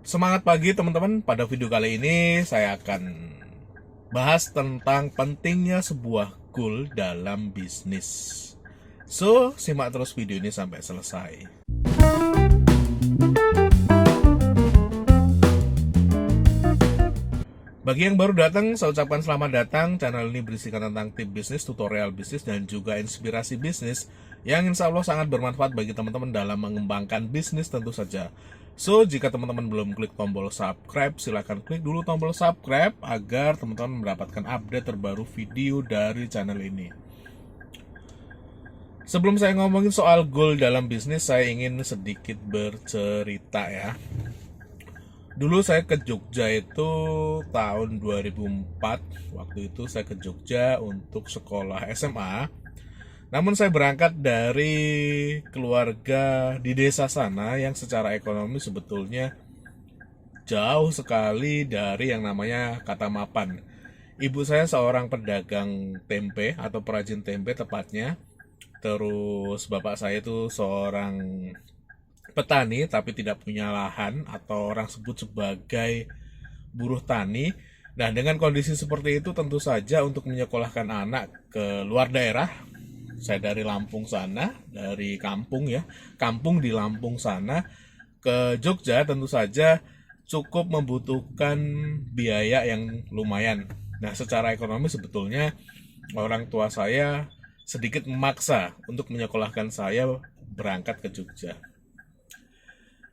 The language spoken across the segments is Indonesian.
Semangat pagi teman-teman. Pada video kali ini saya akan bahas tentang pentingnya sebuah goal dalam bisnis. So, simak terus video ini sampai selesai. Bagi yang baru datang, saya ucapkan selamat datang. Channel ini berisikan tentang tips bisnis, tutorial bisnis, dan juga inspirasi bisnis yang insya Allah sangat bermanfaat bagi teman-teman dalam mengembangkan bisnis tentu saja. So, jika teman-teman belum klik tombol subscribe, silahkan klik dulu tombol subscribe agar teman-teman mendapatkan update terbaru video dari channel ini. Sebelum saya ngomongin soal goal dalam bisnis, saya ingin sedikit bercerita ya. Dulu saya ke Jogja itu tahun 2004. Waktu itu saya ke Jogja untuk sekolah SMA. Namun saya berangkat dari keluarga di desa sana yang secara ekonomi sebetulnya jauh sekali dari yang namanya kata mapan. Ibu saya seorang pedagang tempe atau perajin tempe tepatnya. Terus bapak saya itu seorang petani tapi tidak punya lahan atau orang sebut sebagai buruh tani. Nah, dengan kondisi seperti itu tentu saja untuk menyekolahkan anak ke luar daerah, saya dari Lampung sana, dari kampung ya, kampung di Lampung sana ke Jogja tentu saja cukup membutuhkan biaya yang lumayan. Nah, secara ekonomi sebetulnya orang tua saya sedikit memaksa untuk menyekolahkan saya berangkat ke Jogja.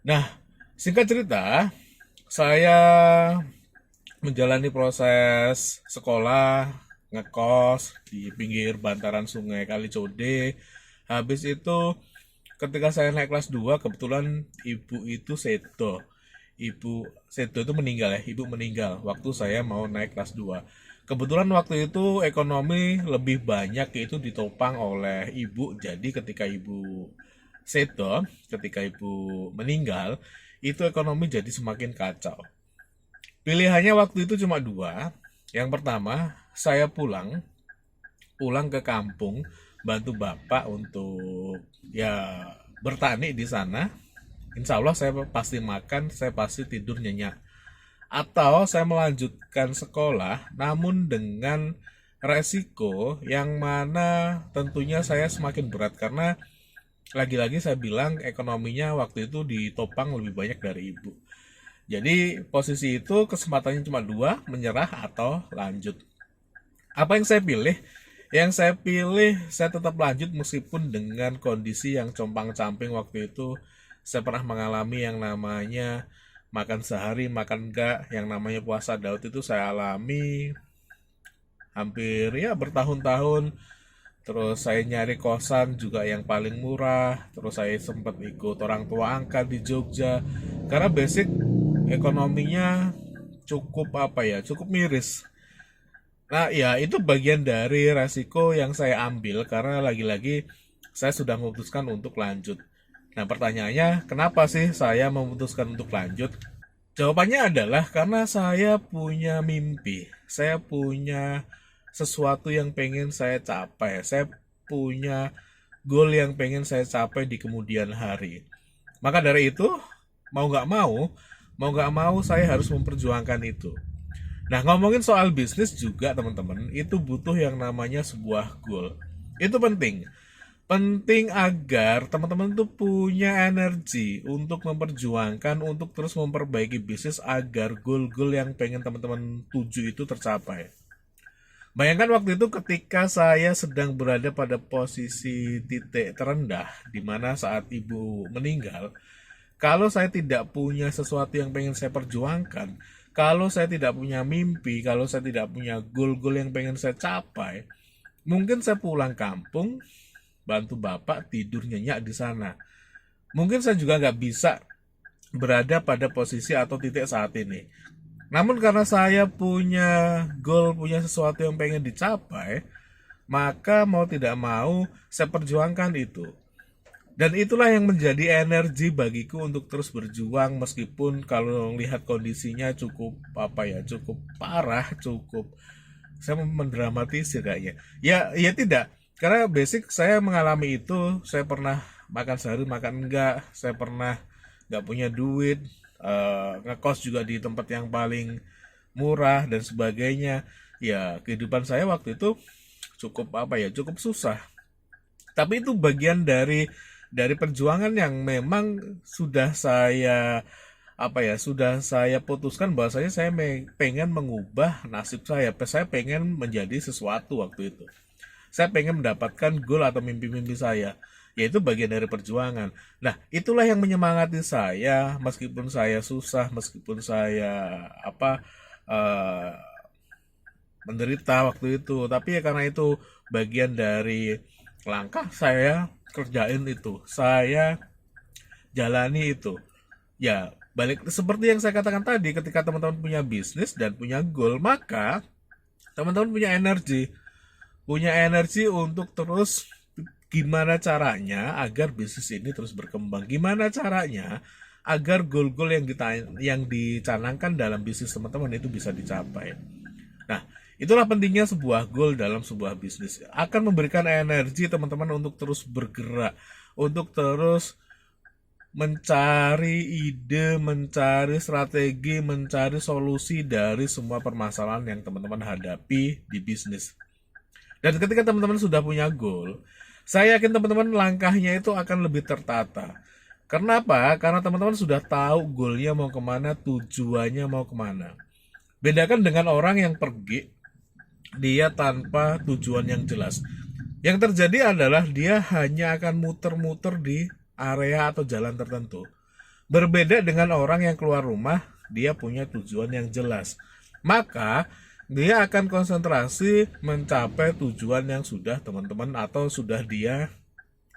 Nah, singkat cerita, saya menjalani proses sekolah, ngekos di pinggir bantaran sungai Kalicode. Habis itu, ketika saya naik kelas 2, kebetulan ibu itu sedo. Ibu sedo itu meninggal ya, ibu meninggal waktu saya mau naik kelas 2. Kebetulan waktu itu ekonomi lebih banyak yaitu ditopang oleh ibu. Jadi ketika ibu sedo, ketika ibu meninggal, itu ekonomi jadi semakin kacau. Pilihannya waktu itu cuma dua. Yang pertama, saya pulang ke kampung, bantu bapak untuk ya bertani di sana. Insya Allah saya pasti makan, saya pasti tidur nyenyak. Atau saya melanjutkan sekolah, namun dengan resiko yang mana tentunya saya semakin berat karena lagi-lagi saya bilang ekonominya waktu itu ditopang lebih banyak dari ibu. Jadi posisi itu kesempatannya cuma dua, menyerah atau lanjut. Apa yang saya pilih? Yang saya pilih saya tetap lanjut meskipun dengan kondisi yang compang-camping waktu itu. Saya pernah mengalami yang namanya makan sehari, makan enggak, yang namanya puasa Daud itu saya alami hampir ya bertahun-tahun. Terus saya nyari kosan juga yang paling murah. Terus saya sempat ikut orang tua angkat di Jogja. Karena basic ekonominya cukup apa ya, cukup miris. Nah ya itu bagian dari resiko yang saya ambil karena lagi-lagi saya sudah memutuskan untuk lanjut. Nah pertanyaannya kenapa sih saya memutuskan untuk lanjut? Jawabannya adalah karena saya punya mimpi. Saya punya sesuatu yang pengen saya capai. Saya punya goal yang pengen saya capai di kemudian hari. Maka dari itu, mau nggak mau saya harus memperjuangkan itu. Nah, ngomongin soal bisnis juga teman-teman, itu butuh yang namanya sebuah goal. Itu penting. Penting agar teman-teman itu punya energi untuk memperjuangkan, untuk terus memperbaiki bisnis agar goal-goal yang pengen teman-teman tuju itu tercapai. Bayangkan waktu itu ketika saya sedang berada pada posisi titik terendah, di mana saat ibu meninggal, kalau saya tidak punya sesuatu yang pengen saya perjuangkan, kalau saya tidak punya mimpi, kalau saya tidak punya goal-goal yang pengen saya capai, mungkin saya pulang kampung, bantu bapak tidur nyenyak di sana. Mungkin saya juga nggak bisa berada pada posisi atau titik saat ini. Namun karena saya punya goal, punya sesuatu yang pengen dicapai, maka mau tidak mau saya perjuangkan itu. Dan itulah yang menjadi energi bagiku untuk terus berjuang meskipun kalau lihat kondisinya cukup apa ya, cukup parah, cukup saya mendramatisir kayaknya. Ya tidak. Karena basic saya mengalami itu, saya pernah makan sehari makan enggak, saya pernah nggak punya duit, ngekos juga di tempat yang paling murah dan sebagainya. Ya, kehidupan saya waktu itu cukup cukup susah. Tapi itu bagian dari perjuangan yang memang sudah saya putuskan bahwasanya saya pengen mengubah nasib saya. Saya pengen menjadi sesuatu waktu itu. Saya pengen mendapatkan goal atau mimpi-mimpi saya. Yaitu bagian dari perjuangan. Nah, itulah yang menyemangati saya meskipun saya susah, meskipun saya eh, menderita waktu itu. Tapi ya karena itu bagian dari langkah saya kerjain itu. Saya jalani itu. Ya, balik seperti yang saya katakan tadi, ketika teman-teman punya bisnis dan punya goal, maka teman-teman punya energi untuk terus gimana caranya agar bisnis ini terus berkembang. Gimana caranya agar goal-goal yang dicanangkan dalam bisnis teman-teman itu bisa dicapai. Nah, itulah pentingnya sebuah goal dalam sebuah bisnis. Akan memberikan energi teman-teman untuk terus bergerak, untuk terus mencari ide, mencari strategi, mencari solusi dari semua permasalahan yang teman-teman hadapi di bisnis. Dan ketika teman-teman sudah punya goal, saya yakin teman-teman langkahnya itu akan lebih tertata. Kenapa? Karena teman-teman sudah tahu goalnya mau kemana, tujuannya mau kemana. Bedakan dengan orang yang pergi, dia tanpa tujuan yang jelas. Yang terjadi adalah dia hanya akan muter-muter di area atau jalan tertentu. Berbeda dengan orang yang keluar rumah, dia punya tujuan yang jelas. Maka dia akan konsentrasi mencapai tujuan yang sudah teman-teman atau sudah dia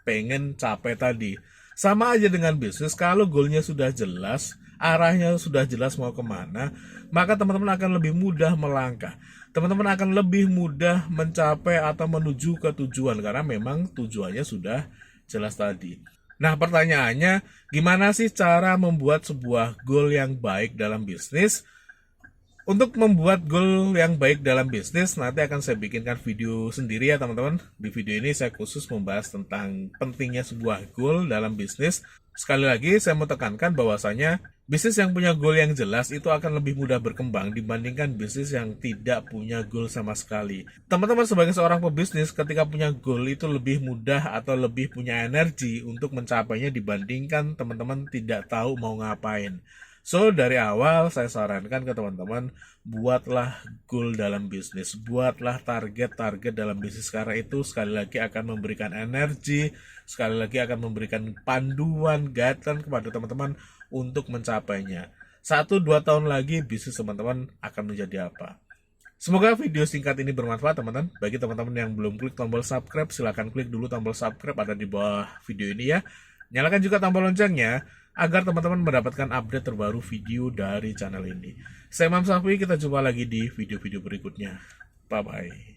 pengen capai tadi. Sama aja dengan bisnis, kalau goalnya sudah jelas, arahnya sudah jelas mau kemana, maka teman-teman akan lebih mudah melangkah. Teman-teman akan lebih mudah mencapai atau menuju ke tujuan, karena memang tujuannya sudah jelas tadi. Nah, pertanyaannya, gimana sih cara membuat sebuah goal yang baik dalam bisnis? Untuk membuat goal yang baik dalam bisnis, nanti akan saya bikinkan video sendiri ya teman-teman. Di video ini saya khusus membahas tentang pentingnya sebuah goal dalam bisnis. Sekali lagi, saya mau tekankan bahwasanya bisnis yang punya goal yang jelas itu akan lebih mudah berkembang dibandingkan bisnis yang tidak punya goal sama sekali. Teman-teman sebagai seorang pebisnis, ketika punya goal itu lebih mudah atau lebih punya energi untuk mencapainya dibandingkan teman-teman tidak tahu mau ngapain. So, dari awal saya sarankan ke teman-teman, buatlah goal dalam bisnis, buatlah target-target dalam bisnis, karena itu sekali lagi akan memberikan energi, sekali lagi akan memberikan panduan, guideline kepada teman-teman untuk mencapainya. 1-2 tahun lagi bisnis teman-teman akan menjadi apa? Semoga video singkat ini bermanfaat teman-teman. Bagi teman-teman yang belum klik tombol subscribe, silahkan klik dulu tombol subscribe ada di bawah video ini ya. Nyalakan juga tombol loncengnya agar teman-teman mendapatkan update terbaru video dari channel ini. Saya Imam Syafi'i, kita jumpa lagi di video-video berikutnya. Bye-bye.